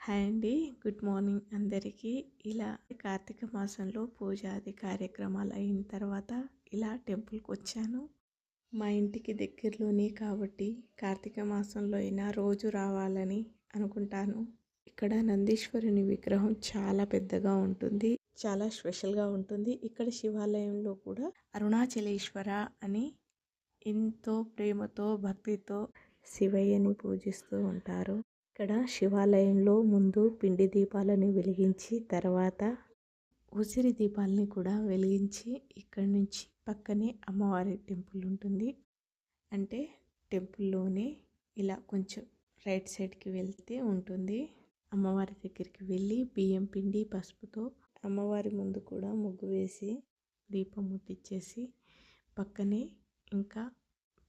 Hi అండి. Good morning అందరికీ. ఇలా కార్తీక మాసంలో పూజాది కార్యక్రమాలు అయిన తర్వాత ఇలా టెంపుల్కి వచ్చాను. మా ఇంటికి దగ్గరలోనే కాబట్టి కార్తీక మాసంలో అయినా రోజు రావాలని అనుకుంటాను. ఇక్కడ నందీశ్వరుని విగ్రహం చాలా పెద్దగా ఉంటుంది, చాలా స్పెషల్గా ఉంటుంది. ఇక్కడ శివాలయంలో కూడా అరుణాచలేశ్వర అని ఎంతో ప్రేమతో భక్తితో శివయ్యని పూజిస్తూ ఉంటారు. ఇక్కడ శివాలయంలో ముందు పిండి దీపాలను వెలిగించి తర్వాత ఉసిరి దీపాలని కూడా వెలిగించి ఇక్కడి నుంచి పక్కనే అమ్మవారి టెంపుల్ ఉంటుంది. అంటే టెంపుల్లోనే ఇలా కొంచెం రైట్ సైడ్కి వెళ్తే ఉంటుంది. అమ్మవారి దగ్గరికి వెళ్ళి బియ్యం పిండి పసుపుతో అమ్మవారి ముందు కూడా ముగ్గు వేసి దీపం ముట్టించేసి పక్కనే ఇంకా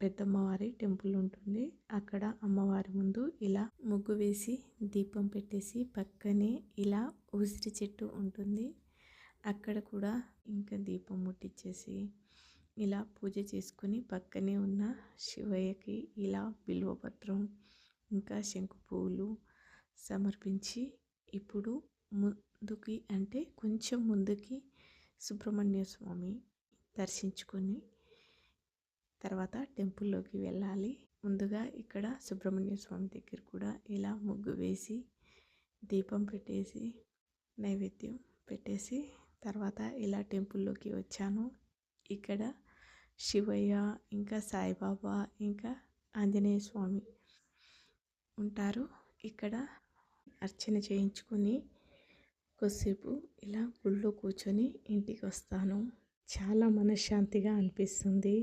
పెద్దమ్మవారి టెంపుల్ ఉంటుంది. అక్కడ అమ్మవారి ముందు ఇలా ముగ్గు వేసి దీపం పెట్టేసి పక్కనే ఇలా ఉసిరి చెట్టు ఉంటుంది. అక్కడ కూడా ఇంకా దీపం ముట్టించేసి ఇలా పూజ చేసుకుని పక్కనే ఉన్న శివయ్యకి ఇలా బిల్వపత్రం ఇంకా శంకు పువ్వులు సమర్పించి ఇప్పుడు ముందుకి అంటే కొంచెం ముందుకి సుబ్రహ్మణ్య స్వామి దర్శించుకొని తర్వాత టెంపుల్లోకి వెళ్ళాలి. ముందుగా ఇక్కడ సుబ్రహ్మణ్య స్వామి దగ్గర కూడా ఇలా ముగ్గు వేసి దీపం పెట్టేసి నైవేద్యం పెట్టేసి తర్వాత ఇలా టెంపుల్లోకి వచ్చాను. ఇక్కడ శివయ్య ఇంకా సాయిబాబా ఇంకా ఆంజనేయ స్వామి ఉంటారు. ఇక్కడ అర్చన చేయించుకొని కొద్దిసేపు ఇలా గుళ్ళో కూర్చొని ఇంటికి వస్తాను. చాలా మనశ్శాంతిగా అనిపిస్తుంది.